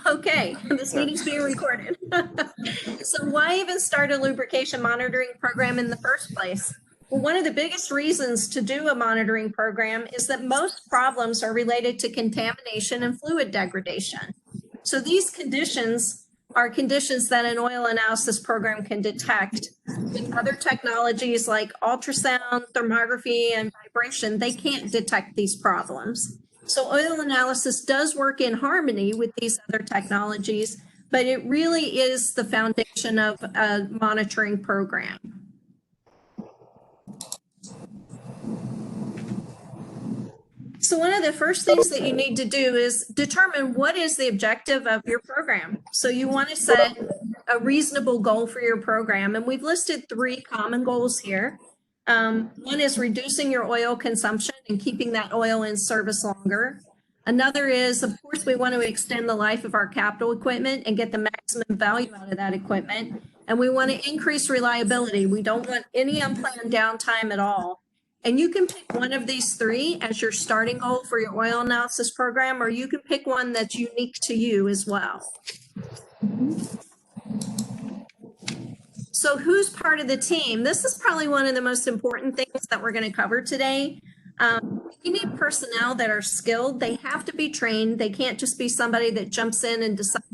Okay, this meeting's being recorded. So why even start a lubrication monitoring program in the first place? Well, one of the biggest reasons to do a monitoring program is that most problems are related to contamination and fluid degradation. So these conditions are conditions that an oil analysis program can detect. With other technologies like ultrasound, thermography, and vibration, they can't detect these problems. So oil analysis does work in harmony with these other technologies, but it really is the foundation of a monitoring program. So one of the first things that you need to do is determine what is the objective of your program. So you want to set a reasonable goal for your program. And we've listed 3 common goals here. One is reducing your oil consumption and keeping that oil in service longer. Another is, of course, we want to extend the life of our capital equipment and get the maximum value out of that equipment. And we want to increase reliability. We don't want any unplanned downtime at all. And you can pick one of these 3 as your starting goal for your oil analysis program, or you can pick one that's unique to you as well. So who's part of the team? This is probably one of the most important things that we're going to cover today. You need personnel that are skilled. They have to be trained. They can't just be somebody that jumps in and decides.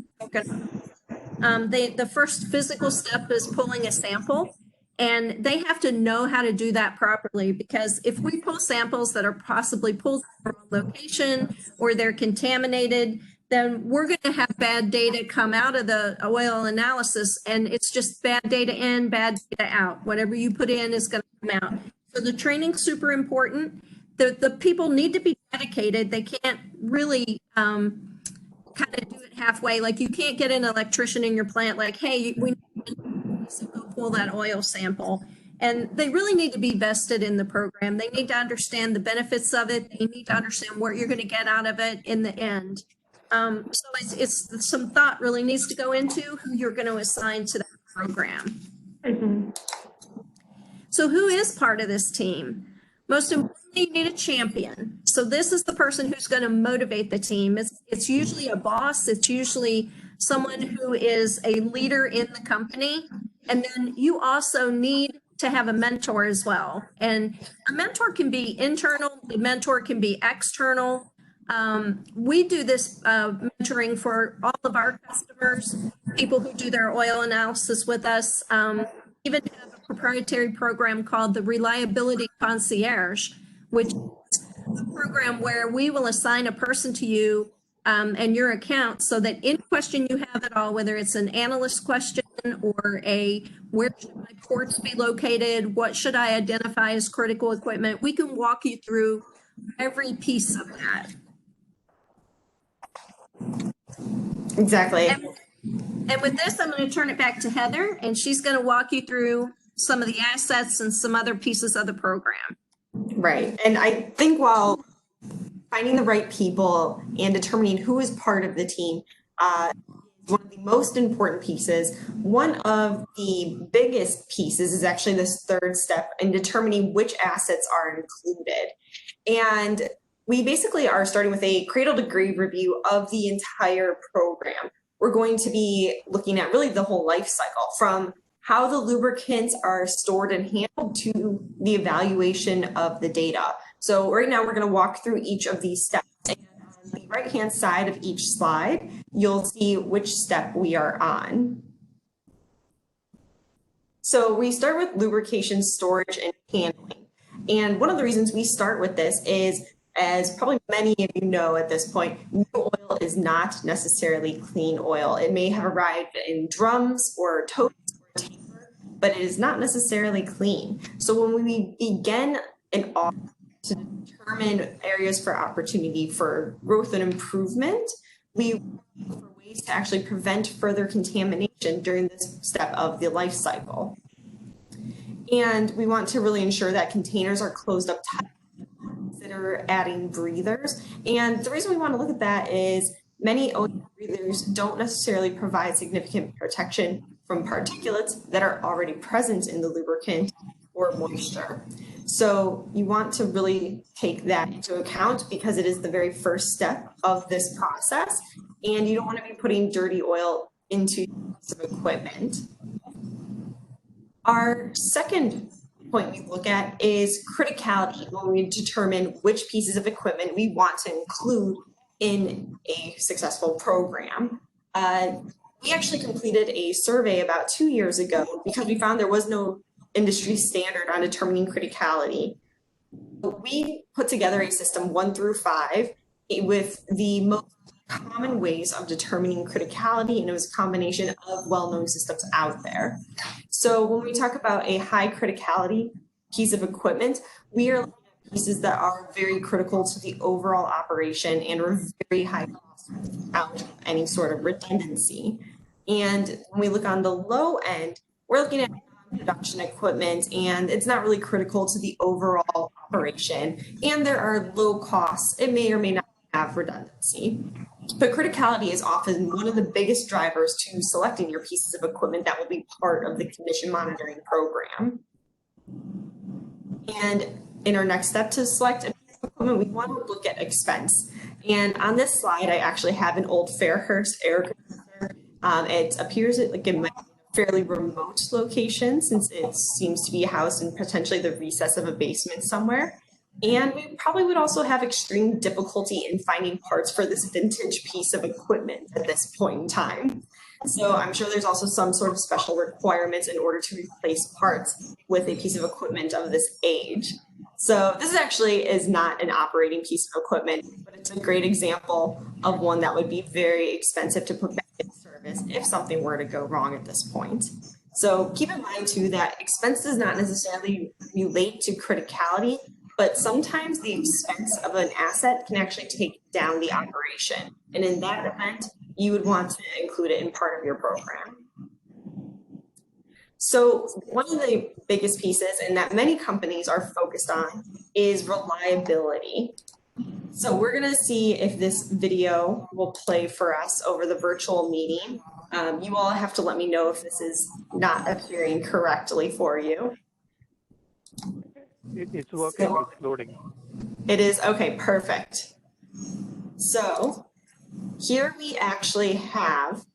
The first physical step is pulling a sample. And they have to know how to do that properly, because if we pull samples that are possibly pulled from a location or they're contaminated, then we're going to have bad data come out of the oil analysis, and it's just bad data in, bad data out. Whatever you put in is going to come out. So the training's super important. The people need to be dedicated. They can't really kind of do it halfway. Like, you can't get an electrician in your plant like, hey, we need to go pull that oil sample. And they really need to be vested in the program. They need to understand the benefits of it. They need to understand what you're going to get out of it in the end. So it's some thought really needs to go into who you're going to assign to that program. Mm-hmm. So who is part of this team? Most importantly, you need a champion. So this is the person who's going to motivate the team. It's usually a boss. It's usually someone who is a leader in the company. And then you also need to have a mentor as well. And a mentor can be internal. The mentor can be external. We do this mentoring for all of our customers, people who do their oil analysis with us. Even have a proprietary program called the Reliability Concierge, which is a program where we will assign a person to you and your account, so that any question you have at all, whether it's an analyst question or where should my ports be located, what should I identify as critical equipment, we can walk you through every piece of that. Exactly. And with this, I'm going to turn it back to Heather, and she's going to walk you through some of the assets and some other pieces of the program. Right. And I think while finding the right people and determining who is part of the team is one of the most important pieces, one of the biggest pieces is actually this 3rd step in determining which assets are included. And we basically are starting with a cradle to grave review of the entire program. We're going to be looking at really the whole life cycle, from how the lubricants are stored and handled to the evaluation of the data. So right now we're going to walk through each of these steps. And on the right-hand side of each slide, you'll see which step we are on. So we start with lubrication storage and handling. And one of the reasons we start with this is, as probably many of you know at this point, new oil is not necessarily clean oil. It may have arrived in drums or totes or tanker, but it is not necessarily clean. So when we begin an audit to determine areas for opportunity for growth and improvement, we look for ways to actually prevent further contamination during this step of the life cycle. And we want to really ensure that containers are closed up tight. Consider adding breathers. And the reason we want to look at that is many oil breathers don't necessarily provide significant protection from particulates that are already present in the lubricant or moisture. So you want to really take that into account, because it is the very first step of this process. and you don't want to be putting dirty oil into some equipment. Our second point we look at is criticality when we determine which pieces of equipment we want to include in a successful program. We actually completed a survey about 2 years ago because we found there was no industry standard on determining criticality. We put together a system 1 through 5 with the most common ways of determining criticality, and it was a combination of well-known systems out there. So when we talk about a high criticality piece of equipment, we are looking at pieces that are very critical to the overall operation and are very high cost without any sort of redundancy. And when we look on the low end, we're looking at production equipment, and it's not really critical to the overall operation, and there are low costs. It may or may not have redundancy. But criticality is often one of the biggest drivers to selecting your pieces of equipment that will be part of the condition monitoring program. And in our next step to select a piece of equipment, we want to look at expense. And on this slide, I actually have an old Fairhurst air compressor. It appears like it might be a fairly remote location since it seems to be housed in potentially the recess of a basement somewhere. And we probably would also have extreme difficulty in finding parts for this vintage piece of equipment at this point in time. So I'm sure there's also some sort of special requirements in order to replace parts with a piece of equipment of this age. So this actually is not an operating piece of equipment, but it's a great example of one that would be very expensive to put back in service if something were to go wrong at this point. So keep in mind too that expense does not necessarily relate to criticality, but sometimes the expense of an asset can actually take down the operation. And in that event, you would want to include it in part of your program. So one of the biggest pieces, and that many companies are focused on, is reliability. So we're gonna see if this video will play for us over the virtual meeting. You all have to let me know if this is not appearing correctly for you. It's working, So, it's loading. it is, okay, perfect. So here we actually have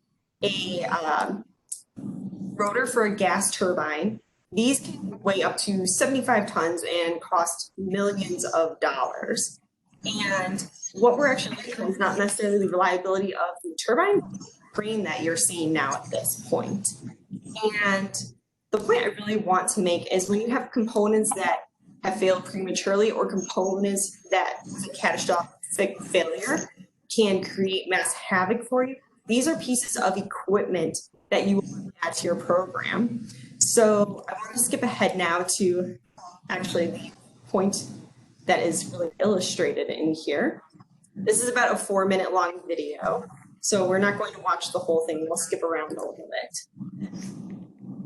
a rotor for a gas turbine. These can weigh up to 75 tons and cost millions of dollars. And what we're actually looking at is not necessarily the reliability of the turbine, but the crane that you're seeing now at this point. And the point I really want to make is when you have components that have failed prematurely or components that a catastrophic failure can create mass havoc for you, these are pieces of equipment that you will add to your program. So I want to skip ahead now to actually the point that is really illustrated in here. This is about a 4-minute long video, so we're not going to watch the whole thing. We'll skip around a little bit.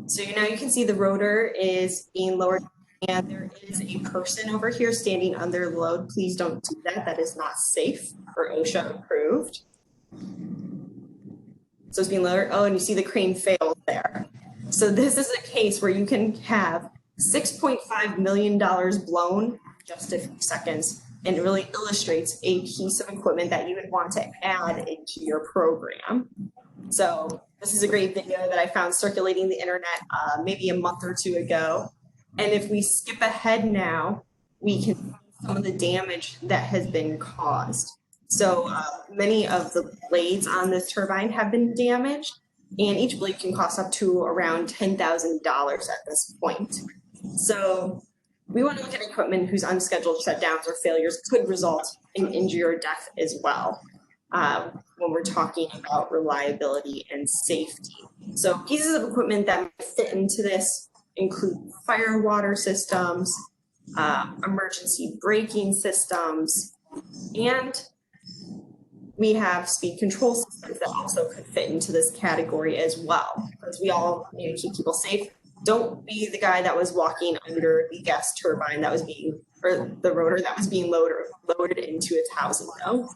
So now you can see the rotor is being lowered, and there is a person over here standing under load. Please don't do that. That is not safe or OSHA approved. So it's being lowered. Oh, and you see the crane failed there. So this is a case where you can have $6.5 million blown just a few seconds, and it really illustrates a piece of equipment that you would want to add into your program. So this is a great video that I found circulating the internet maybe a month or two ago. And if we skip ahead now, we can see some of the damage that has been caused. So many of the blades on this turbine have been damaged, and each blade can cost up to around $10,000 at this point. So we want to look at equipment whose unscheduled shutdowns or failures could result in injury or death as well when we're talking about reliability and safety. So pieces of equipment that fit into this include fire water systems, emergency braking systems, and we have speed control systems that also could fit into this category as well, because we all need to keep people safe. Don't be the guy that was walking under the gas turbine that was being, or the rotor that was being loaded into its housing though.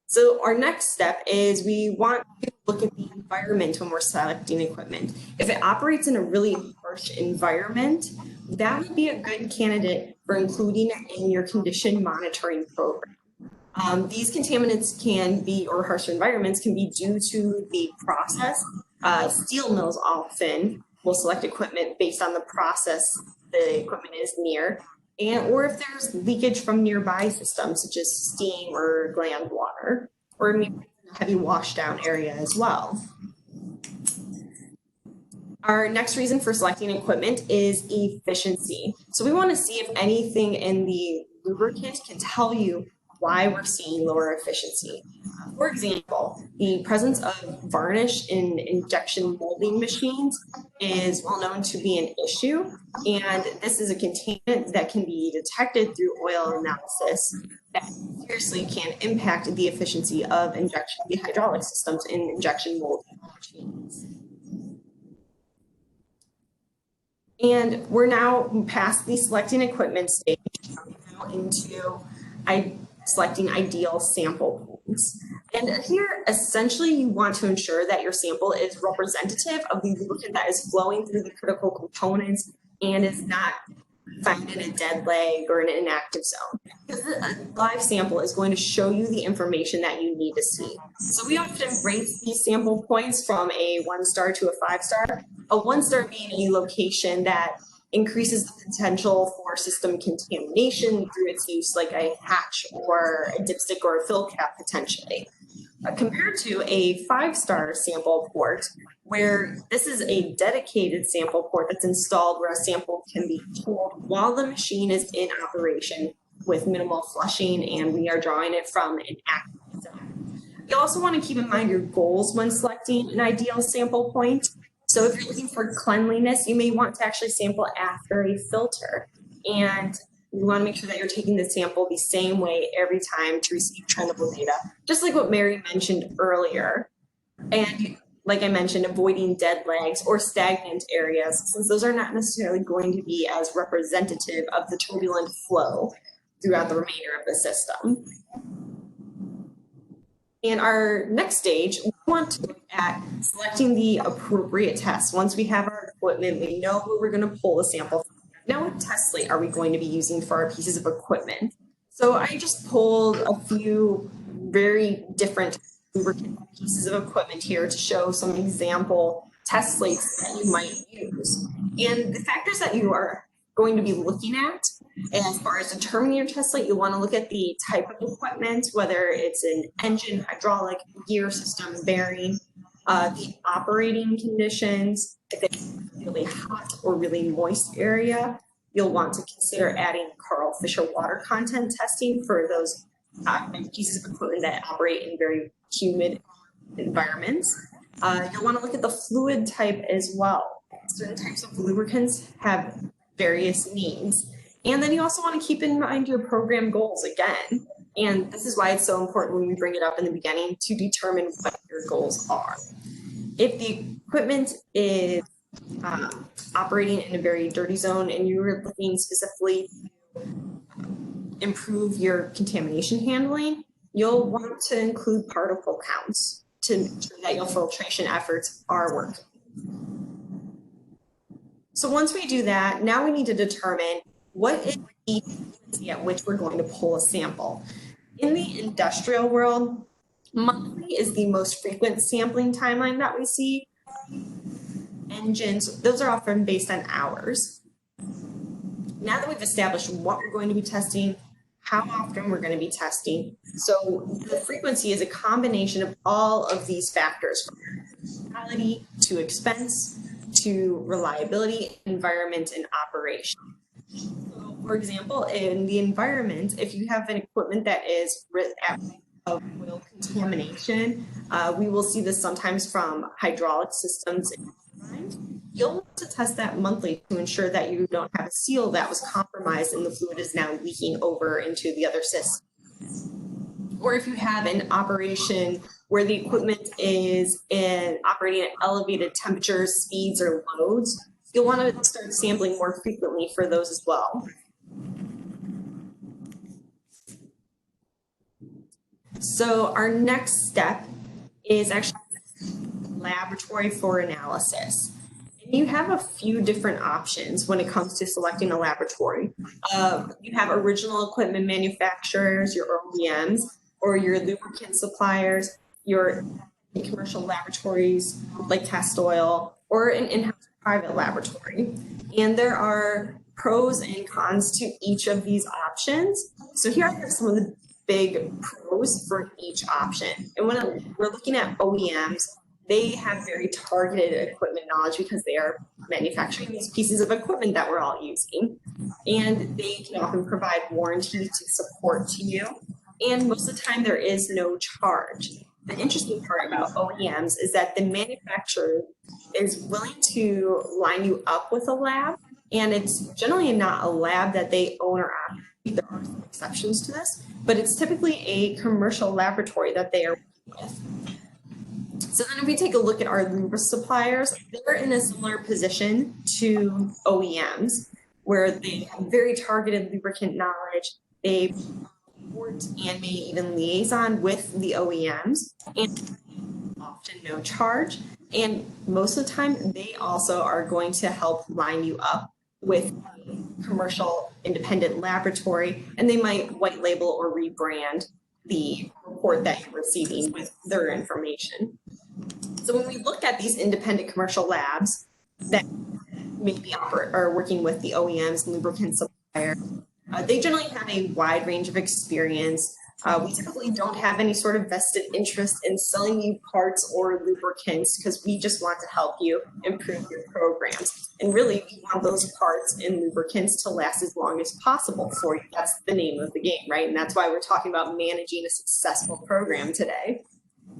So our next step is we want to look at the environment when we're selecting equipment. If it operates in a really harsh environment, that would be a good candidate for including it in your condition monitoring program. These contaminants can be, or harsher environments can be due to the process. Steel mills often will select equipment based on the process the equipment is near, or if there's leakage from nearby systems such as steam or gland water, or maybe a heavy washdown area as well. Our next reason for selecting equipment is efficiency. So we want to see if anything in the lubricant can tell you why we're seeing lower efficiency. For example, the presence of varnish in injection molding machines is well known to be an issue, and this is a contaminant that can be detected through oil analysis that seriously can impact the efficiency of the hydraulic systems in injection molding machines. And we're now past the selecting equipment stage, now into selecting ideal sample points. And here, essentially, you want to ensure that your sample is representative of the lubricant that is flowing through the critical components and is not found in a dead leg or in an inactive zone. Because a live sample is going to show you the information that you need to see. So we often rate these sample points from a 1-star to a 5-star. A 1-star being a location that increases the potential for system contamination through its use, like a hatch or a dipstick or a fill cap potentially. Compared to a 5-star sample port, where this is a dedicated sample port that's installed where a sample can be pulled while the machine is in operation with minimal flushing, and we are drawing it from an active zone. You also want to keep in mind your goals when selecting an ideal sample point. So if you're looking for cleanliness, you may want to actually sample after a filter. And you want to make sure that you're taking the sample the same way every time to receive trendable data, just like what Mary mentioned earlier. And like I mentioned, avoiding dead legs or stagnant areas, since those are not necessarily going to be as representative of the turbulent flow throughout the remainder of the system. In our next stage, we want to look at selecting the appropriate test. Once we have our equipment, we know where we're going to pull the sample from. Now, what test slate are we going to be using for our pieces of equipment? So I just pulled a few very different lubricant pieces of equipment here to show some example test slates that you might use. And the factors that you are going to be looking at as far as determining your test slate, you want to look at the type of equipment, whether it's an engine, hydraulic, gear system, bearing, the operating conditions. If it's really hot or really moist area, you'll want to consider adding Carl Fisher water content testing for those pieces of equipment that operate in very humid environments. You'll want to look at the fluid type as well. Certain types of lubricants have various needs. And then you also want to keep in mind your program goals again. And this is why it's so important when we bring it up in the beginning to determine what your goals are. If the equipment is operating in a very dirty zone and you're looking specifically to improve your contamination handling, you'll want to include particle counts to ensure that your filtration efforts are working. So once we do that, now we need to determine what is the frequency at which we're going to pull a sample. In the industrial world, monthly is the most frequent sampling timeline that we see. Engines, those are often based on hours. Now that we've established what we're going to be testing, how often we're going to be testing, so the frequency is a combination of all of these factors, from quality to expense to reliability, environment, and operation. So, for example, in the environment, if you have an equipment that is at risk of oil contamination, we will see this sometimes from hydraulic systems. You'll want to test that monthly to ensure that you don't have a seal that was compromised and the fluid is now leaking over into the other system. Or if you have an operation where the equipment is operating at elevated temperatures, speeds, or loads, you'll want to start sampling more frequently for those as well. So our next step is actually laboratory for analysis. And you have a few different options when it comes to selecting a laboratory. You have original equipment manufacturers, your OEMs, or your lubricant suppliers, your commercial laboratories like STLE, or an in-house private laboratory. And there are pros and cons to each of these options. So here are some of the big pros for each option. And when we're looking at OEMs, they have very targeted equipment knowledge because they are manufacturing these pieces of equipment that we're all using. And they can often provide warranty to support to you. And most of the time there is no charge. The interesting part about OEMs is that the manufacturer is willing to line you up with a lab, and it's generally not a lab that they own or operate. There are some exceptions to this, but it's typically a commercial laboratory that they are working with. So then if we take a look at our lubricant suppliers, they're in a similar position to OEMs, where they have very targeted lubricant knowledge. They support and may even liaison with the OEMs, and often no charge. And most of the time, they also are going to help line you up with a commercial independent laboratory, and they might white label or rebrand the report that you're receiving with their information. So when we look at these independent commercial labs that maybe are working with the OEMs and lubricant suppliers, they generally have a wide range of experience. We typically don't have any sort of vested interest in selling you parts or lubricants because we just want to help you improve your programs. And really, we want those parts and lubricants to last as long as possible for you. That's the name of the game, right? And that's why we're talking about managing a successful program today.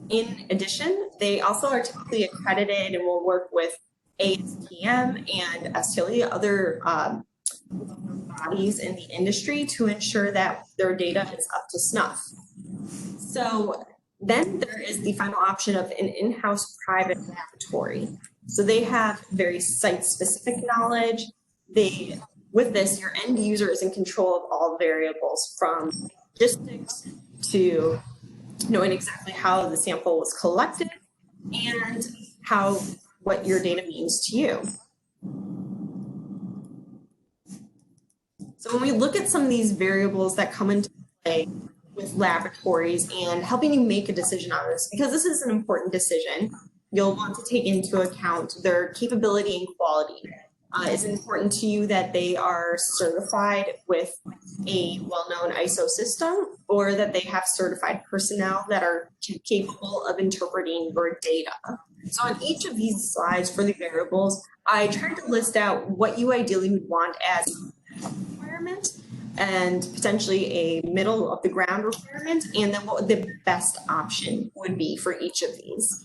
In addition, they also are typically accredited and will work with ASTM and STLE, other bodies in the industry to ensure that their data is up to snuff. So then there is the final option of an in-house private laboratory. So they have very site-specific knowledge. With this, your end user is in control of all variables, from logistics to knowing exactly how the sample was collected and what your data means to you. So when we look at some of these variables that come into play with laboratories and helping you make a decision on this, because this is an important decision, you'll want to take into account their capability and quality. Is it important to you that they are certified with a well-known ISO system, or that they have certified personnel that are capable of interpreting your data? So on each of these slides for the variables, I tried to list out what you ideally would want as requirement and potentially a middle of the ground requirement, and then what the best option would be for each of these.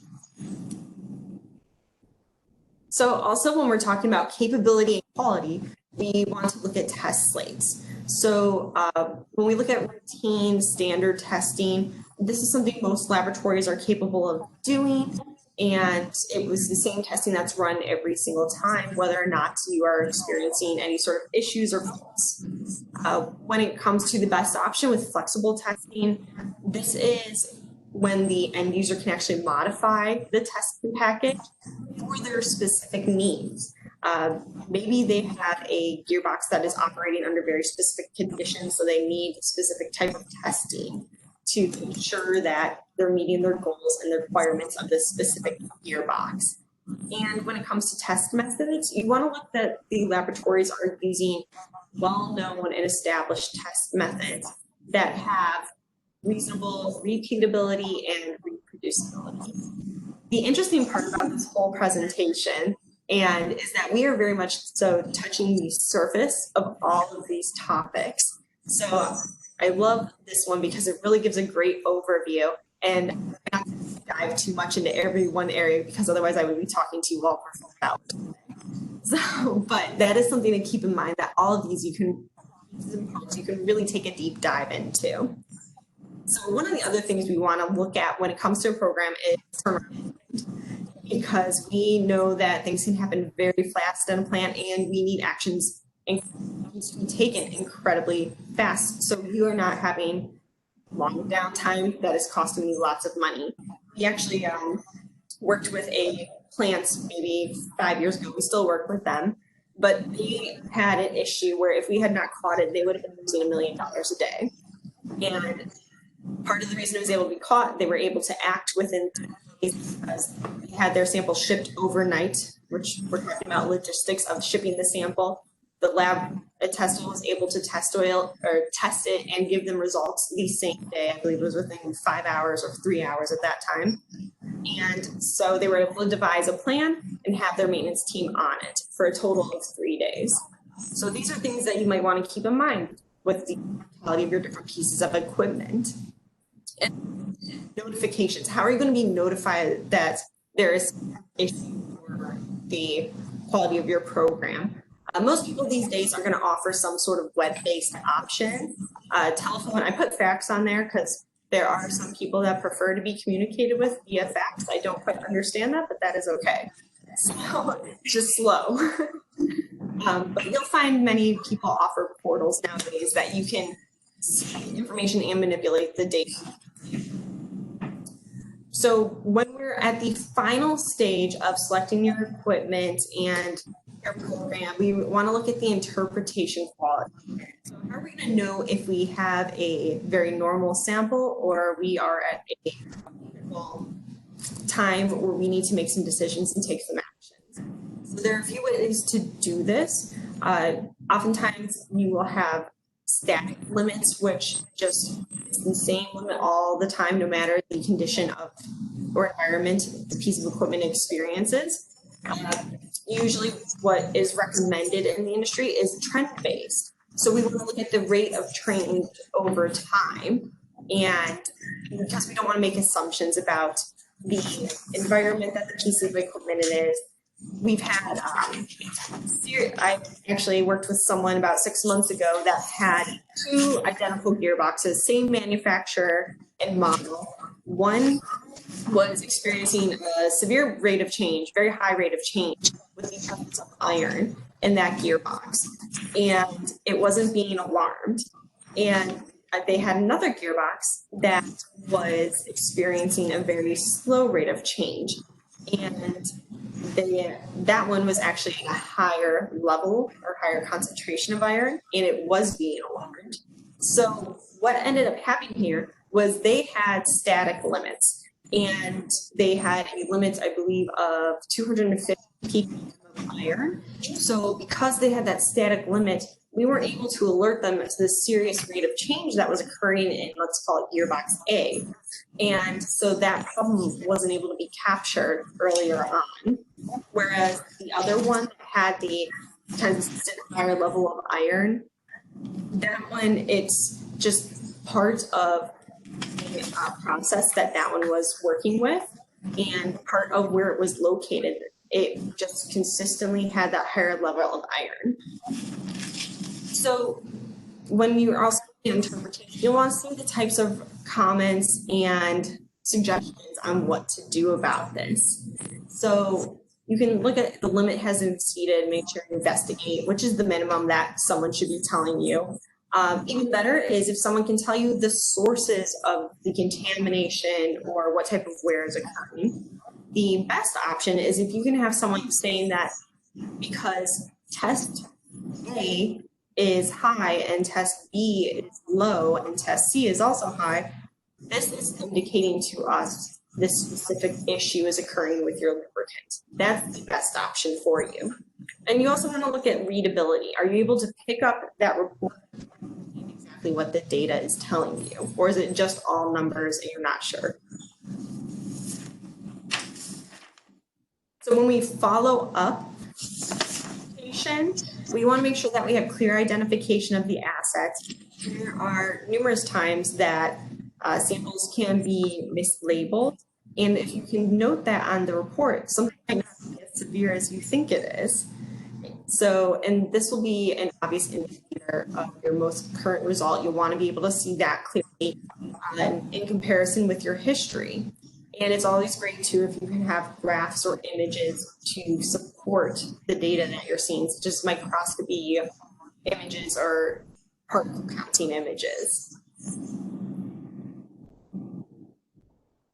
So also when we're talking about capability and quality, we want to look at test slates. So when we look at routine standard testing, this is something most laboratories are capable of doing. And it was the same testing that's run every single time, whether or not you are experiencing any sort of issues or faults. When it comes to the best option with flexible testing, this is when the end user can actually modify the testing package for their specific needs. Maybe they have a gearbox that is operating under very specific conditions, so they need a specific type of testing to ensure that they're meeting their goals and the requirements of this specific gearbox. And when it comes to test methods, you want to look that the laboratories are using well-known and established test methods that have reasonable repeatability and reproducibility. The interesting part about this whole presentation is that we are very much so touching the surface of all of these topics. So I love this one because it really gives a great overview, and I'm not going to dive too much into every one area because otherwise I would be talking to you all for 4 hours. So, but that is something to keep in mind, that all of these you can really take a deep dive into. So one of the other things we want to look at when it comes to a program is turnaround, because we know that things can happen very fast in a plant and we need actions to be taken incredibly fast. So you are not having long downtime that is costing you lots of money. We actually worked with a plant maybe 5 years ago. We still work with them, but they had an issue where if we had not caught it, they would have been losing $1 million a day. And Part of the reason it was able to be caught, they were able to act within 10 days because they had their sample shipped overnight, which we're talking about logistics of shipping the sample. The lab tester was able to test it and give them results the same day. I believe it was within 5 hours or 3 hours at that time. And so they were able to devise a plan and have their maintenance team on it for a total of 3 days. So these are things that you might want to keep in mind with the quality of your different pieces of equipment. And notifications. How are you going to be notified that there is an issue for the quality of your program? Most people these days are going to offer some sort of web-based option. Telephone, I put fax on there because there are some people that prefer to be communicated with via fax. I don't quite understand that, but that is okay. So just slow. But you'll find many people offer portals nowadays that you can see information and manipulate the data. So when we're at the final stage of selecting your equipment and your program, we want to look at the interpretation quality. So how are we going to know if we have a very normal sample or we are at a critical time where we need to make some decisions and take some actions? So there are a few ways to do this. Oftentimes you will have static limits, which just is the same limit all the time, no matter the condition of or environment the piece of equipment experiences. Usually what is recommended in the industry is trend-based. So we want to look at the rate of change over time, and because we don't want to make assumptions about the environment that the piece of equipment is. We've had, I actually worked with someone about 6 months ago that had 2 identical gearboxes, same manufacturer and model. One was experiencing a severe rate of change, very high rate of change with the presence of iron in that gearbox, and it wasn't being alarmed. And they had another gearbox that was experiencing a very slow rate of change, and that one was actually at a higher level or higher concentration of iron, and it was being alarmed. So what ended up happening here was they had static limits, and they had a limit, I believe, of 250 ppm of iron. So because they had that static limit, we weren't able to alert them to the serious rate of change that was occurring in, let's call it gearbox A. And so that problem wasn't able to be captured earlier on. Whereas the other one had the consistent higher level of iron, that one, it's just part of the process that one was working with and part of where it was located. It just consistently had that higher level of iron. So when you're also interpreting, you'll want to see the types of comments and suggestions on what to do about this. So you can look at the limit hasn't exceeded, make sure you investigate, which is the minimum that someone should be telling you. Even better is if someone can tell you the sources of the contamination or what type of wear is occurring. The best option is if you can have someone saying that because test A is high and test B is low and test C is also high, this is indicating to us this specific issue is occurring with your lubricant. That's the best option for you. And you also want to look at readability. Are you able to pick up that report and exactly what the data is telling you? Or is it just all numbers and you're not sure? So when we follow up, we want to make sure that we have clear identification of the assets. There are numerous times that samples can be mislabeled, and if you can note that on the report, something might not be as severe as you think it is. So, and this will be an obvious indicator of your most current result. You'll want to be able to see that clearly in comparison with your history. And it's always great too if you can have graphs or images to support the data that you're seeing, such as microscopy images or particle counting images.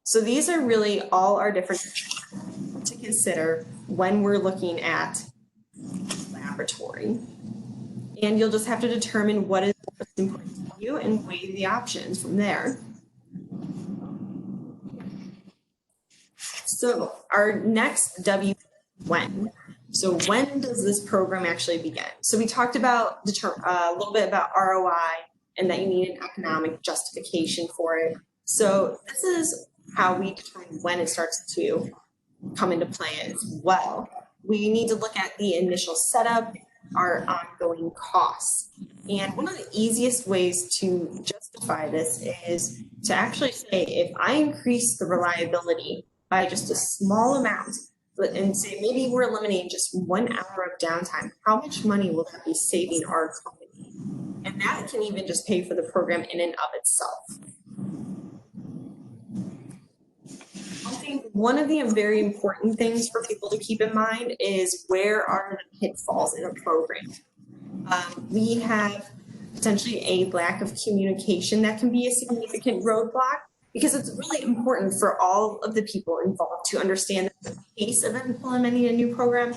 So these are really all our different to consider when we're looking at laboratory. And you'll just have to determine what is important to you and weigh the options from there. So our next W, when. So when does this program actually begin? So we talked about a little bit about ROI and that you need an economic justification for it. So this is how we determine when it starts to come into play as well. We need to look at the initial setup, our ongoing costs. And one of the easiest ways to justify this is to actually say, if I increase the reliability by just a small amount, and say maybe we're eliminating just 1 hour of downtime, how much money will that be saving our company? And that can even just pay for the program in and of itself. I think one of the very important things for people to keep in mind is, where are the pitfalls in a program? We have potentially a lack of communication that can be a significant roadblock, because it's really important for all of the people involved to understand the pace of implementing a new program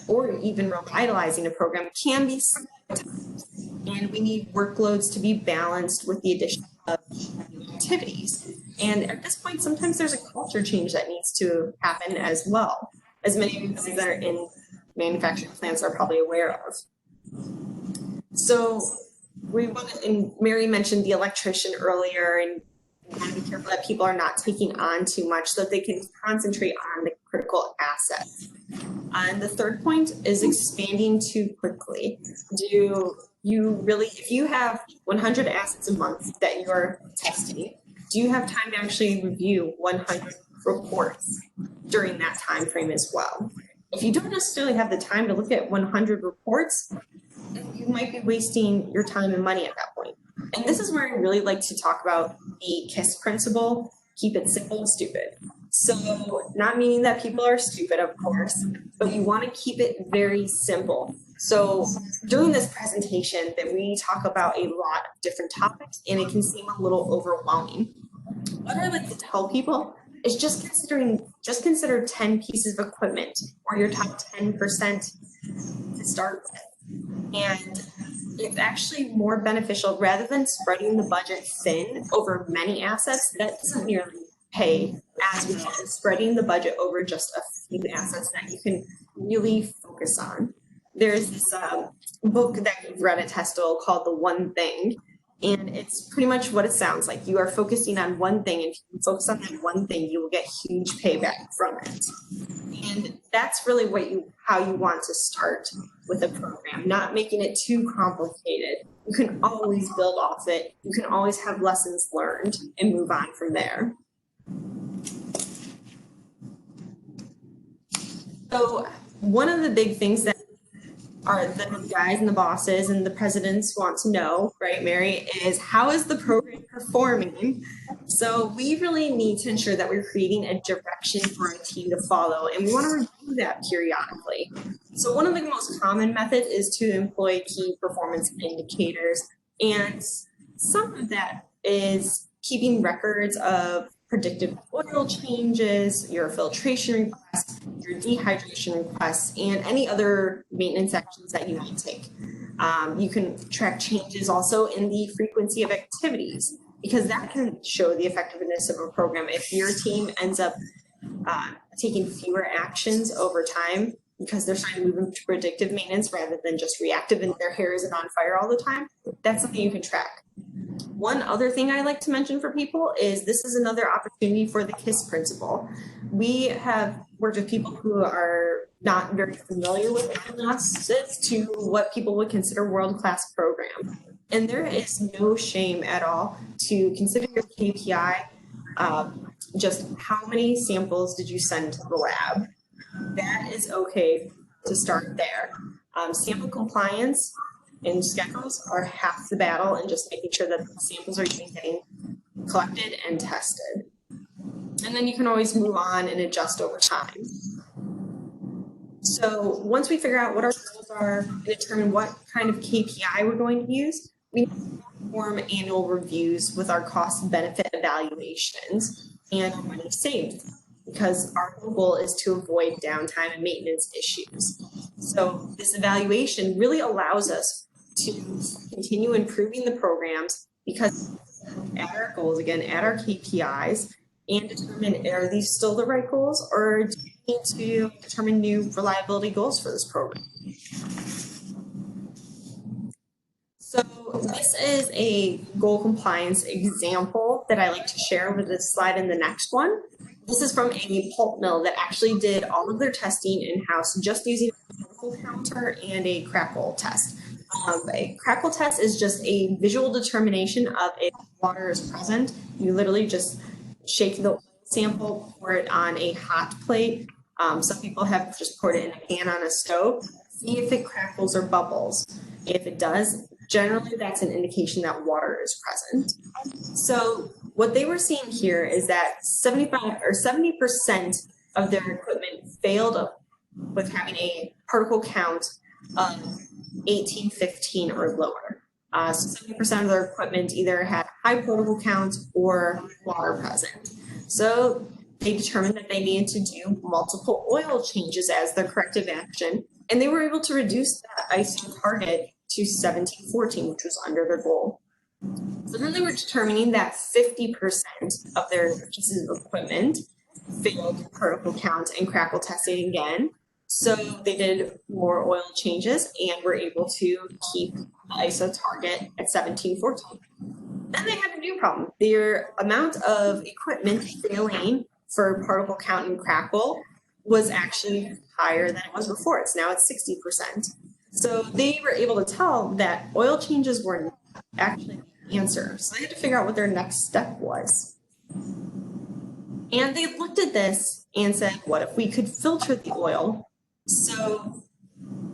or even revitalizing a program can be slow at times. And we need workloads to be balanced with the addition of activities. And at this point, sometimes there's a culture change that needs to happen as well, as many of you that are in manufacturing plants are probably aware of. So we want to, and Mary mentioned the electrician earlier, and we want to be careful that people are not taking on too much so that they can concentrate on the critical assets. And the third point is expanding too quickly. Do you really, if you have 100 assets a month that you're testing, do you have time to actually review 100 reports during that time frame as well? If you don't necessarily have the time to look at 100 reports, you might be wasting your time and money at that point. And this is where I really like to talk about the KISS principle: keep it simple and stupid. So not meaning that people are stupid, of course, but you want to keep it very simple. So during this presentation that we talk about a lot of different topics, and it can seem a little overwhelming. What I like to tell people is just consider 10 pieces of equipment, or your top 10% to start with. And it's actually more beneficial, rather than spreading the budget thin over many assets. That doesn't nearly pay as well as spreading the budget over just a few assets that you can really focus on. There's this book that we've read at STLE called The One Thing, and it's pretty much what it sounds like. You are focusing on one thing, and if you focus on that one thing, you will get huge payback from it. And that's really how you want to start with a program, not making it too complicated. You can always build off it. You can always have lessons learned and move on from there. So one of the big things that are the guys and the bosses and the presidents want to know, right, Mary, is how is the program performing? So we really need to ensure that we're creating a direction for our team to follow, and we want to review that periodically. So one of the most common methods is to employ key performance indicators, and some of that is keeping records of predictive oil changes, your filtration requests, your dehydration requests, and any other maintenance actions that you might take. You can track changes also in the frequency of activities, because that can show the effectiveness of a program. If your team ends up taking fewer actions over time because they're starting to move into predictive maintenance rather than just reactive and their hair isn't on fire all the time, that's something you can track. One other thing I like to mention for people is this is another opportunity for the KISS principle. We have worked with people who are not very familiar with analysis to what people would consider world-class program. And there is no shame at all to consider your KPI, just how many samples did you send to the lab. That is okay to start there. Sample compliance and schedules are half the battle, and just making sure that the samples are getting collected and tested. And then you can always move on and adjust over time. So once we figure out what our goals are and determine what kind of KPI we're going to use, we perform annual reviews with our cost benefit evaluations and money saved, because our goal is to avoid downtime and maintenance issues. So this evaluation really allows us to continue improving the programs, because at our goals, again, at our KPIs, and determine, are these still the right goals, or do we need to determine new reliability goals for this program? So this is a goal compliance example that I like to share with this slide and the next one. This is from a pulp mill that actually did all of their testing in-house just using a particle counter and a crackle test. A crackle test is just a visual determination of if water is present. You literally just shake the sample, pour it on a hot plate. Some people have just poured it in a pan on a stove. See if it crackles or bubbles. If it does, generally that's an indication that water is present. So what they were seeing here is that 75 or 70% of their equipment failed with having a particle count of 1815 or lower. So 70% of their equipment either had high particle count or water present. So they determined that they needed to do multiple oil changes as their corrective action, and they were able to reduce that ISO target to 1714, which was under their goal. So then they were determining that 50% of their pieces of equipment failed particle count and crackle testing again. So they did more oil changes and were able to keep the ISO target at 1714. Then they had a new problem. Their amount of equipment failing for particle count and crackle was actually higher than it was before. It's now at 60%. So they were able to tell that oil changes were not actually the answer. So they had to figure out what their next step was. And they looked at this and said, what if we could filter the oil? So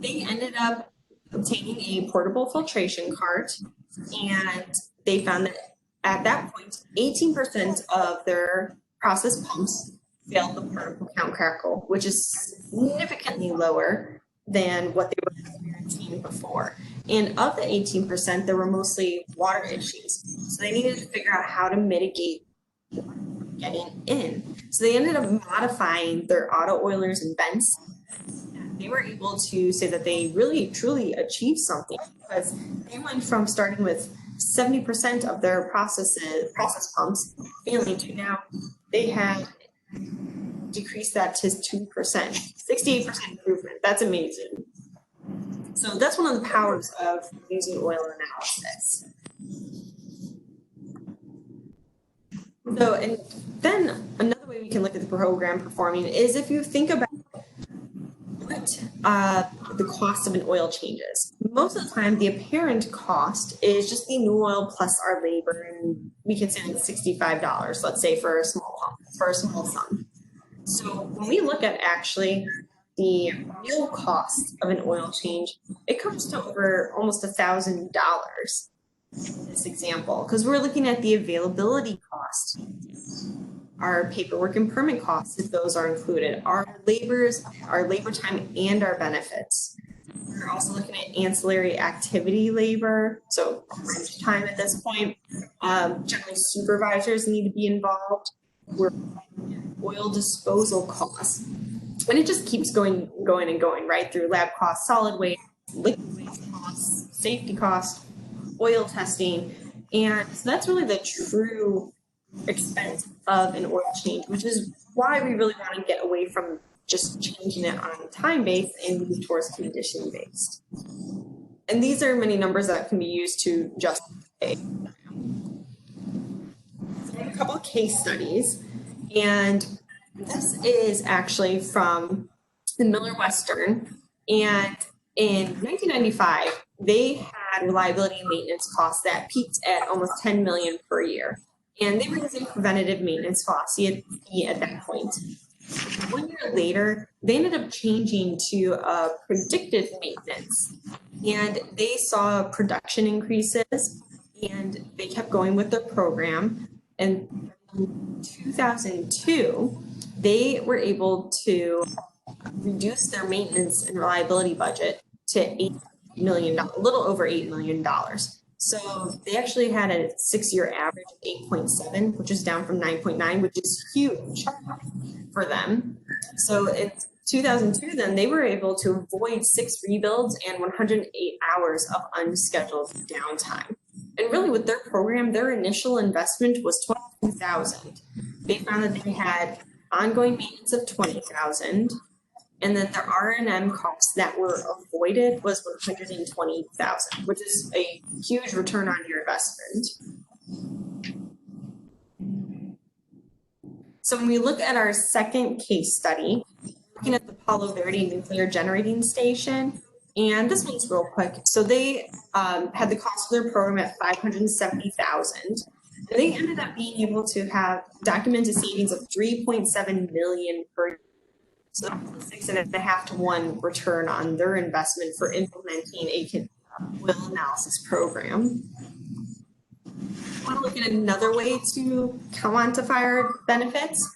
they ended up obtaining a portable filtration cart, and they found that at that point, 18% of their process pumps failed the particle count crackle, which is significantly lower than what they were experiencing before. And of the 18%, there were mostly water issues. So they needed to figure out how to mitigate getting in. So they ended up modifying their auto oilers and vents. They were able to say that they really truly achieved something, because they went from starting with 70% of their process pumps failing to now they had decreased that to 2%, 68% improvement. That's amazing. So that's one of the powers of using oil analysis. So, and then another way we can look at the program performing is if you think about what the cost of an oil changes. Most of the time, the apparent cost is just the new oil plus our labor, and we can say like $65, let's say, for a small pump, for a small sum. So when we look at actually the real cost of an oil change, it comes to over almost $1,000 in this example, because we're looking at the availability cost, our paperwork and permit costs, if those are included, our labor time, and our benefits. We're also looking at ancillary activity labor, so time at this point. Generally, supervisors need to be involved. We're oil disposal costs, and it just keeps going and going, right, through lab costs, solid waste, liquid waste costs, safety costs, oil testing, and so that's really the true expense of an oil change, which is why we really want to get away from just changing it on time based and move towards condition based. And these are many numbers that can be used to justify. So I have a couple of case studies, and this is actually from the Miller Western, and in 1995 they had reliability and maintenance costs that peaked at almost $10 million per year. And they were using preventative maintenance costs at that point. 1 year later, they ended up changing to predictive maintenance, and they saw production increases, and they kept going with their program. And in 2002, they were able to reduce their maintenance and reliability budget to $8 million, a little over $8 million. So they actually had a 6-year average of 8.7, which is down from 9.9, which is huge for them. So in 2002, then they were able to avoid 6 rebuilds and 108 hours of unscheduled downtime. And really with their program, their initial investment was $22,000. they found that they had ongoing maintenance of 20,000, and then their R&M costs that were avoided was 120,000, which is a huge return on your investment. So when we look at our second case study, looking at the Palo Verde nuclear generating station, and this one's real quick. So they had the cost of their program at 570,000. And they ended up being able to have documented savings of 3.7 million per year. So that's a 6.5 to 1 return on their investment for implementing a oil analysis program. I want to look at another way to quantify our benefits.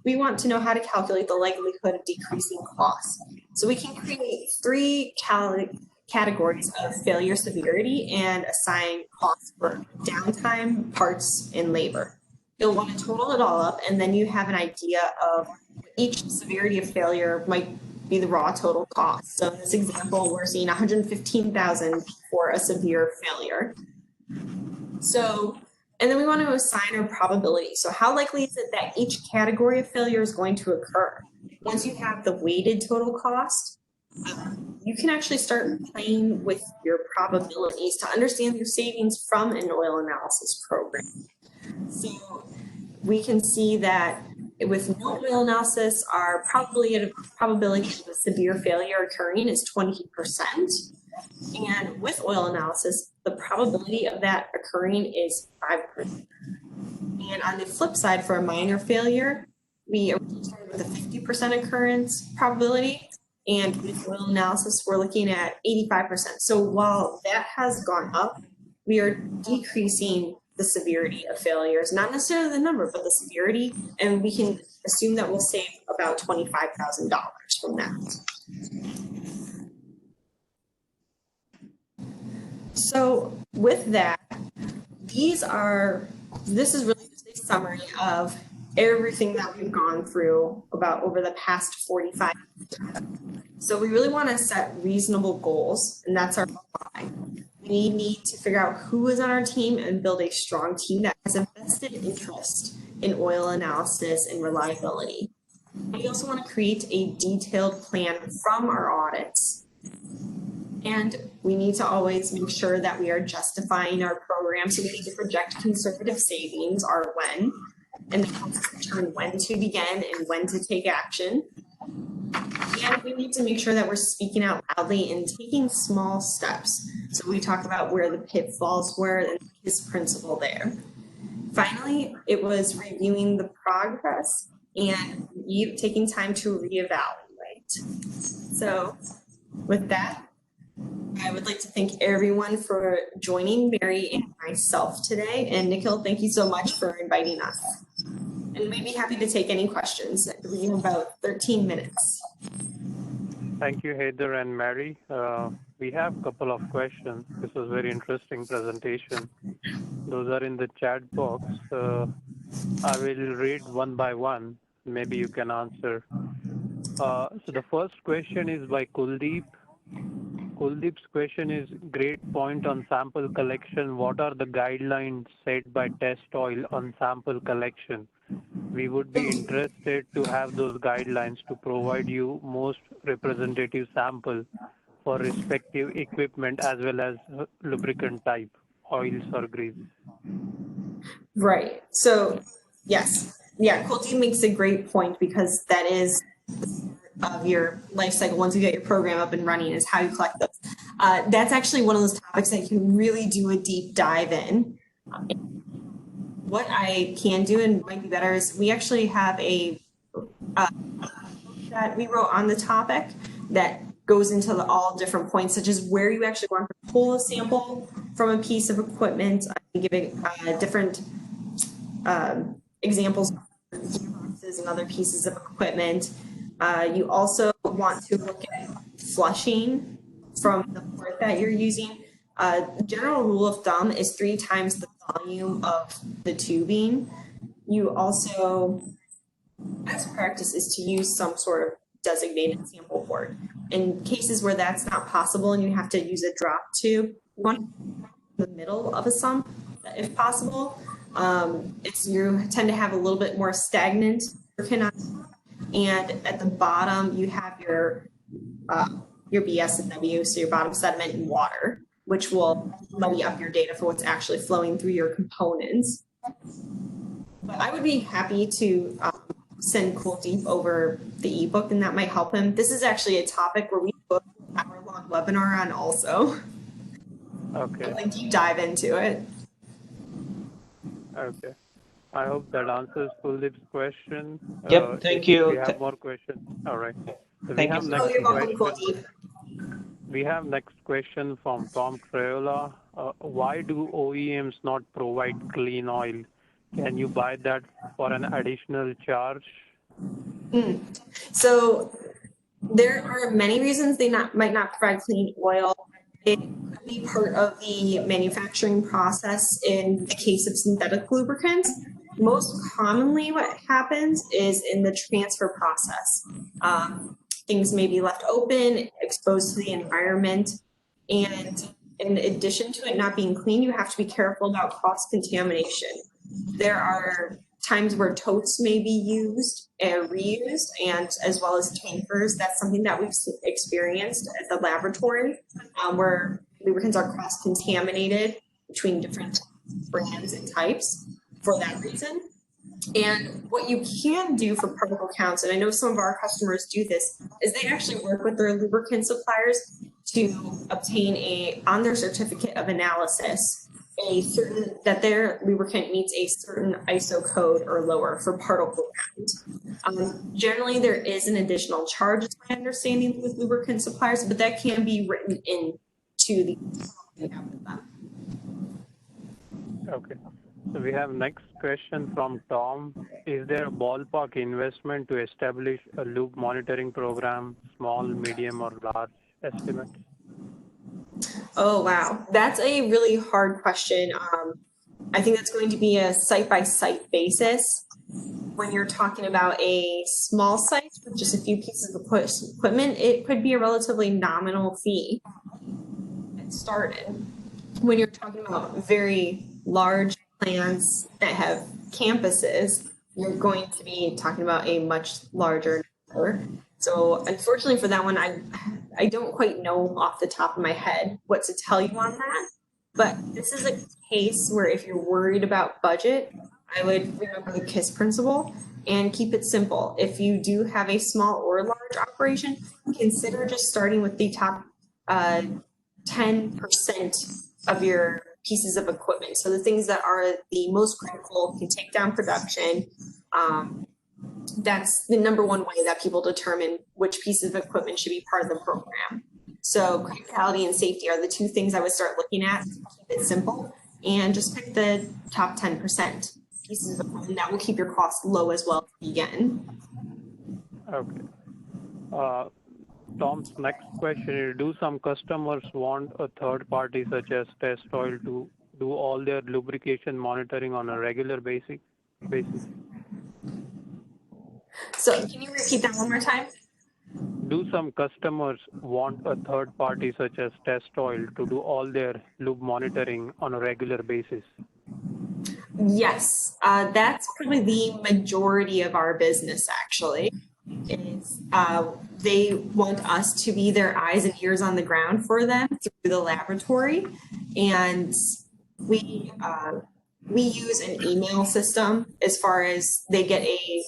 We want to know how to calculate the likelihood of decreasing costs. So we can create 3 categories of failure severity and assign costs for downtime, parts, and labor. You'll want to total it all up, and then you have an idea of each severity of failure might be the raw total cost. So in this example, we're seeing 115,000 for a severe failure. So, and then we want to assign our probability. So how likely is it that each category of failure is going to occur? Once you have the weighted total cost, you can actually start playing with your probabilities to understand your savings from an oil analysis program. So we can see that with no oil analysis, our probability of a severe failure occurring is 20%. And with oil analysis, the probability of that occurring is 5%. And on the flip side, for a minor failure, we started with a 50% occurrence probability. And with oil analysis, we're looking at 85%. So while that has gone up, we are decreasing the severity of failures, not necessarily the number, but the severity. And we can assume that we'll save about $25,000 from that. So with that, this is really just a summary of everything that we've gone through about over the past 45 years. So we really want to set reasonable goals, and that's our why. We need to figure out who is on our team and build a strong team that has a vested interest in oil analysis and reliability. We also want to create a detailed plan from our audits. And we need to always make sure that we are justifying our program. So we need to project conservative savings or when, and then also determine when to begin and when to take action. And we need to make sure that we're speaking out loudly and taking small steps. So we talk about where the pitfalls were and his principle there. Finally, it was reviewing the progress and taking time to reevaluate. So with that, I would like to thank everyone for joining Mary and myself today. And Nikhil, thank you so much for inviting us. And we'd be happy to take any questions. We have about 13 minutes. Thank you, Heather and Mary. We have a couple of questions. This was a very interesting presentation. Those are in the chat box. I will read one by one. Maybe you can answer. So the first question is by Kuldeep. Kuldeep's question is, great point on sample collection. What are the guidelines set by Test Oil on sample collection? We would be interested to have those guidelines to provide you most representative sample for respective equipment as well as lubricant type, oils or grease. Right. So, yes. Yeah, Kuldeep makes a great point because that is of your life cycle. Once you get your program up and running is how you collect those. That's actually one of those topics that you can really do a deep dive in. What I can do and might be better is we actually have a that we wrote on the topic that goes into all different points, such as where you actually want to pull a sample from a piece of equipment. I can give different examples of gearboxes and other pieces of equipment. You also want to look at flushing from the port that you're using. General rule of thumb is 3 times the volume of the tubing. You also, as practice, is to use some sort of designated sample port. In cases where that's not possible and you have to use a drop tube, you want to in the middle of a sump if possible. You tend to have a little bit more stagnant lubricant on top, and at the bottom you have your BS and W, so your bottom sediment and water, which will muddy up your data for what's actually flowing through your components. But I would be happy to send Kuldeep over the ebook, and that might help him. This is actually a topic where we do an hour-long webinar on also. Okay. Like deep dive into it. Okay. I hope that answers Kuldeep's question. Yep, thank you. We have more questions. All right. So Thank you. Oh, you're welcome, Kuldeep. We have next question from Tom Crayola. Why do OEMs not provide clean oil? Can you buy that for an additional charge? So there are many reasons they might not provide clean oil. It could be part of the manufacturing process in the case of synthetic lubricants. Most commonly what happens is in the transfer process. Things may be left open, exposed to the environment, and in addition to it not being clean, you have to be careful about cross-contamination. There are times where totes may be used and reused, and as well as tankers. That's something that we've experienced at the laboratory, where lubricants are cross-contaminated between different brands and types for that reason. And what you can do for particle counts, and I know some of our customers do this, is they actually work with their lubricant suppliers to obtain on their certificate of analysis, that their lubricant meets a certain ISO code or lower for particle count. Generally, there is an additional charge, is my understanding, with lubricant suppliers, but that can be written into the you have with them. Okay. So we have next question from Tom. Is there a ballpark investment to establish a loop monitoring program, small, medium, or large estimate? Oh, wow. That's a really hard question. I think that's going to be a site-by-site basis. When you're talking about a small site with just a few pieces of equipment, it could be a relatively nominal fee to get started. When you're talking about very large plants that have campuses, you're going to be talking about a much larger number. So unfortunately for that one, I don't quite know off the top of my head what to tell you on that. But this is a case where if you're worried about budget, I would remember the KISS principle and keep it simple. If you do have a small or large operation, consider just starting with the top 10% of your pieces of equipment. So the things that are the most critical, can take down production. That's the number one way that people determine which pieces of equipment should be part of the program. So criticality and safety are the two things I would start looking at. Keep it simple and just pick the top 10% pieces of equipment. That will keep your costs low as well to begin. Okay. Tom's next question is, do some customers want a third party such as Test Oil to do all their lubrication monitoring on a regular basis? So can you repeat that one more time? Do some customers want a third party such as Test Oil to do all their lube monitoring on a regular basis? Yes, that's probably the majority of our business actually. They want us to be their eyes and ears on the ground for them through the laboratory, and we use an email system as far as they get a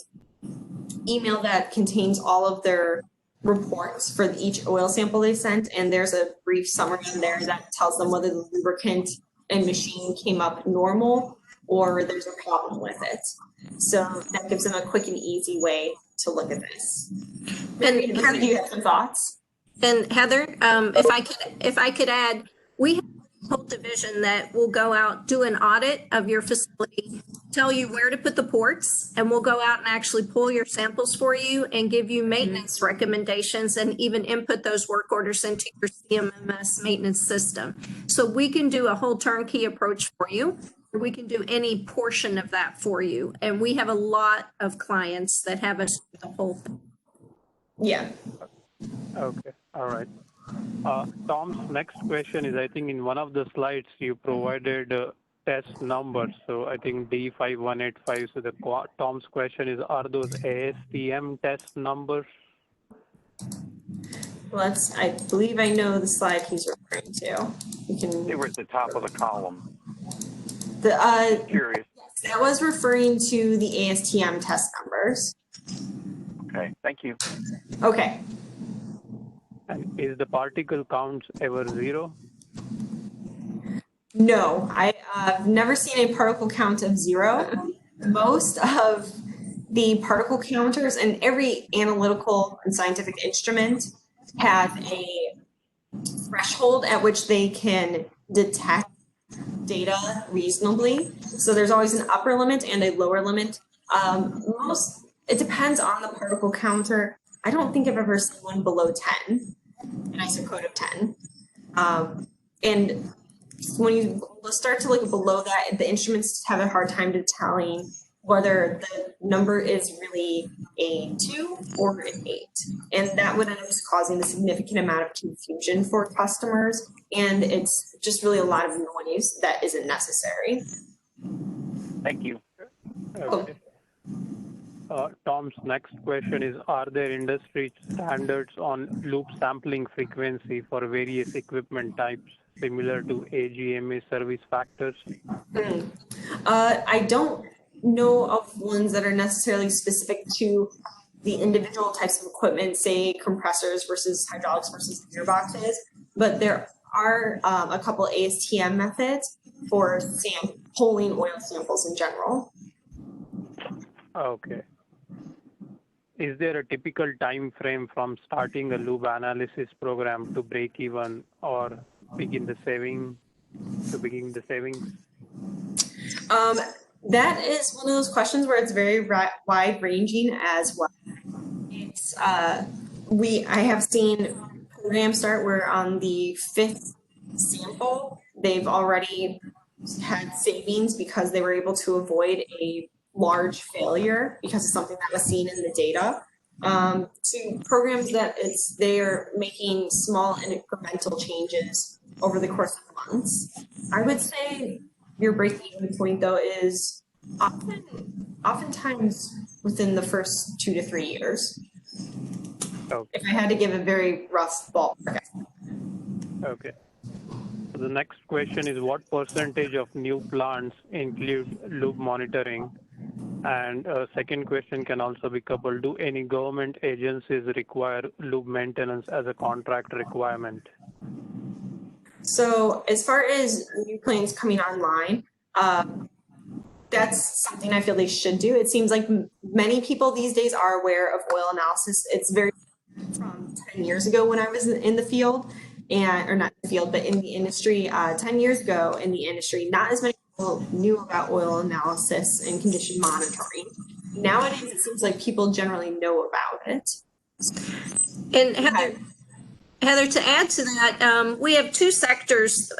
email that contains all of their reports for each oil sample they sent, and there's a brief summary in there that tells them whether the lubricant and machine came up normal or there's a problem with it. So that gives them a quick and easy way to look at this. And Heather, do you have some thoughts? And Heather, if I could add, we have a whole division that will go out, do an audit of your facility, tell you where to put the ports, and we'll go out and actually pull your samples for you and give you maintenance recommendations and even input those work orders into your CMMS maintenance system. So we can do a whole turnkey approach for you. We can do any portion of that for you. And we have a lot of clients that have us do the whole thing. Yeah. Okay. All right. Tom's next question is, I think in one of the slides you provided test numbers. So I think D5185. So Tom's question is, are those ASTM test numbers? I believe I know the slide he's referring to. You can. They were at the top of the column. Curious. That was referring to the ASTM test numbers. Okay, thank you. Okay. And is the particle counts ever 0? No, I've never seen a particle count of 0. Most of the particle counters and every analytical and scientific instrument has a threshold at which they can detect data reasonably. So there's always an upper limit and a lower limit. It depends on the particle counter. I don't think I've ever seen one below 10, an isocode of 10. And when you start to look below that, the instruments have a hard time telling whether the number is really a 2 or an 8. And that would end up causing a significant amount of confusion for customers. And it's just really a lot of noise that isn't necessary. Thank you. Okay. Tom's next question is, are there industry standards on loop sampling frequency for various equipment types similar to AGMA service factors? I don't know of ones that are necessarily specific to the individual types of equipment, say compressors versus hydraulics versus gearboxes, but there are a couple ASTM methods for pulling oil samples in general. Okay. Is there a typical time frame from starting a loop analysis program to break even or begin the savings? That is one of those questions where it's very wide ranging as well. It's I have seen programs start where on the 5th sample they've already had savings because they were able to avoid a large failure because of something that was seen in the data. To programs that they're making small and incremental changes over the course of months. I would say your break-even point though is oftentimes within the first 2 to 3 years. Okay. If I had to give a very rough ballpark. Okay. So the next question is, what percentage of new plants include loop monitoring? And a second question can also be coupled. Do any government agencies require loop maintenance as a contract requirement? So as far as new planes coming online, that's something I feel they should do. It seems like many people these days are aware of oil analysis. It's very from 10 years ago when I was in the field, or not the field, but in the industry. 10 years ago in the industry, not as many people knew about oil analysis and condition monitoring. Nowadays, it seems like people generally know about it. And Heather, to add to that, we have 2 sectors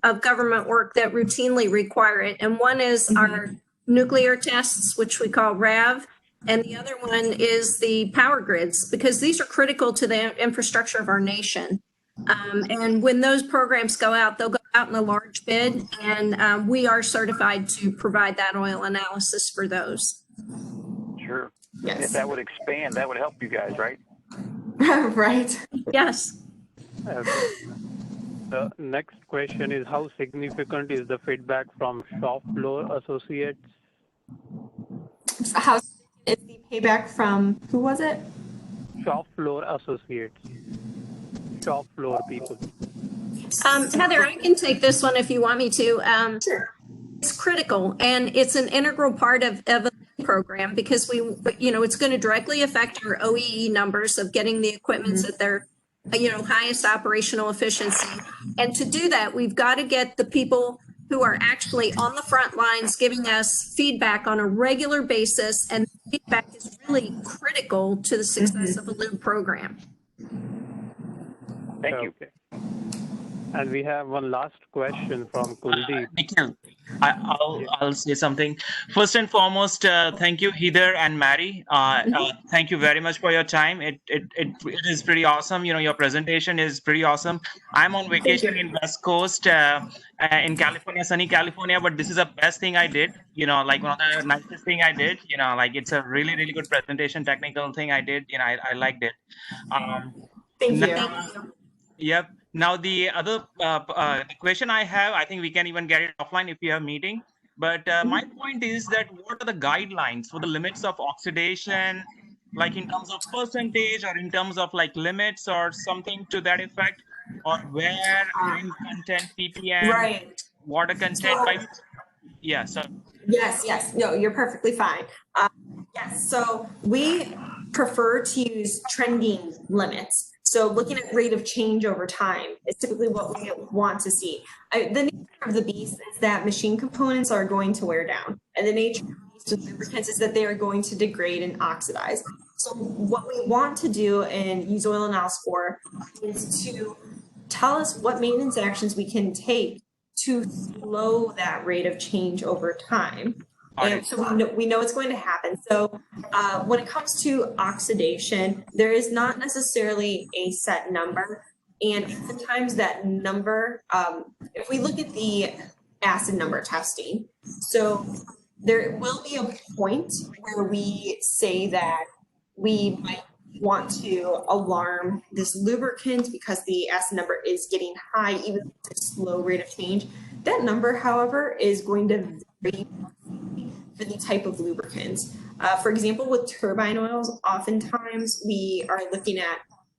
of government work that routinely require it. And one is our nuclear tests, which we call RAV. And the other one is the power grids, because these are critical to the infrastructure of our nation. And when those programs go out, they'll go out in a large bid, and we are certified to provide that oil analysis for those. Sure. Yes. And if that would expand, that would help you guys, right? Right. Yes. Okay. The next question is, how significant is the feedback from shop floor associates? How is the payback from, who was it? Shop floor associates. Shop floor people. Heather, I can take this one if you want me to. Sure. It's critical, and it's an integral part of a program because it's going to directly affect our OEE numbers of getting the equipment at their, highest operational efficiency. And to do that, we've got to get the people who are actually on the front lines giving us feedback on a regular basis, and feedback is really critical to the success of a loop program. Thank you. Okay. And we have one last question from Kuldeep. Nikhil, I'll say something. First and foremost, thank you, Heather and Mary. Thank you very much for your time. It is pretty awesome. Your presentation is pretty awesome. I'm on vacation in West Coast, in California, sunny California, but this is the best thing I did. Like one of the nicest thing I did. Like it's a really, really good presentation, technical thing I did. I liked it. Thank you. Now, yep. Now the other the question I have, I think we can even get it offline if you have meeting. But my point is that what are the guidelines for the limits of oxidation, like in terms of percentage or in terms of like limits or something to that effect, or where iron content, ppm, Right. water content by yeah. So Yes. No, you're perfectly fine. Yes, so we prefer to use trending limits. So looking at rate of change over time is typically what we want to see. The nature of the beast is that machine components are going to wear down, and the nature of the beast of lubricants is that they are going to degrade and oxidize. So what we want to do and use oil analysis for is to tell us what maintenance actions we can take to slow that rate of change over time. And so we know it's going to happen. So when it comes to oxidation, there is not necessarily a set number. And sometimes that number, if we look at the acid number testing, so there will be a point where we say that we might want to alarm this lubricant because the acid number is getting high, even with a slow rate of change. That number, however, is going to vary for the type of lubricants. For example, with turbine oils, oftentimes we are looking at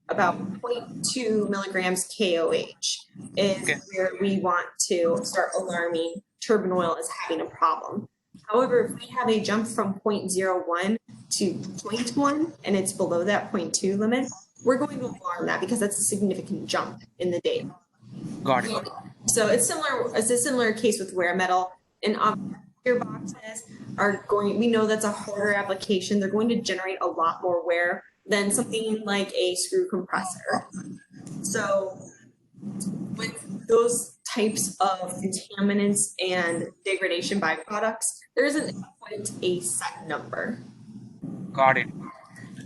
about 0.2 milligrams KOH is where we want to start alarming turbine oil as having a problem. However, if we have a jump from 0.01 to 0.1 and it's below that 0.2 limit, we're going to alarm that because that's a significant jump in the data. got it. So it's similar. It's a similar case with wear metal and gearboxes are going. We know that's a harder application. They're going to generate a lot more wear than something like a screw compressor. So with those types of contaminants and degradation byproducts, there isn't quite a set number. Got it.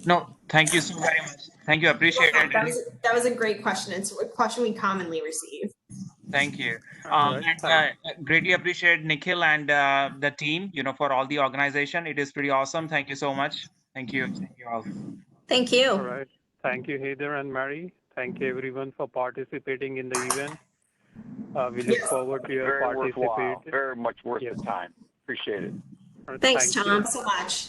No, thank you so very much. Thank you. Appreciate it. That was a great question. It's a question we commonly receive. Thank you. Right. And greatly appreciate Nikhil and the team, for all the organization. It is pretty awesome. Thank you so much. Thank you. Thank you all. Thank you. All right. Thank you, Heather and Mary. Thank you, everyone, for participating in the event. We look forward to your Very worthwhile. participation. Very much worth the time. Appreciate it. Thanks, Thank Tom. So much.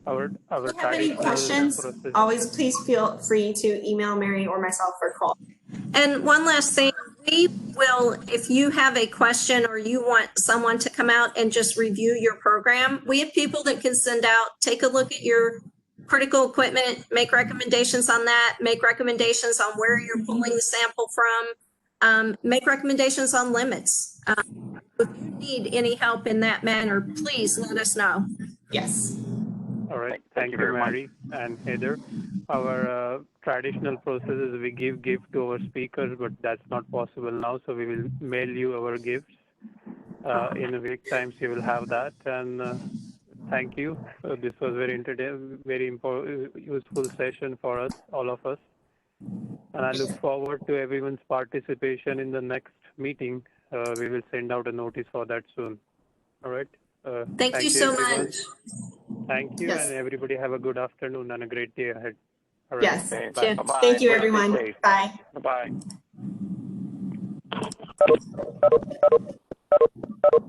Our If you have any traditional questions, process. always please feel free to email Mary or myself or call. And one last thing, we will, if you have a question or you want someone to come out and just review your program, we have people that can send out, take a look at your critical equipment, make recommendations on that, make recommendations on where you're pulling the sample from, make recommendations on limits. If you need any help in that manner, please let us know. Yes. All right. Thank you Thank you, very much. Mary and Heather. Our traditional process is we give gift to our speakers, but that's not possible now. So we will mail you our gifts. In a week time, you will have that. And thank you. This was very very important, useful session for us, all of us. And I look forward to everyone's participation in the next meeting. We will send out a notice for that soon. All right. Thank you so everyone. much. Thank you, Yes. and everybody have a good afternoon and a great day ahead. All right. Yes. Okay. Yeah. Bye-bye. Thank you, Everybody everyone. stay safe. Bye. Bye-bye.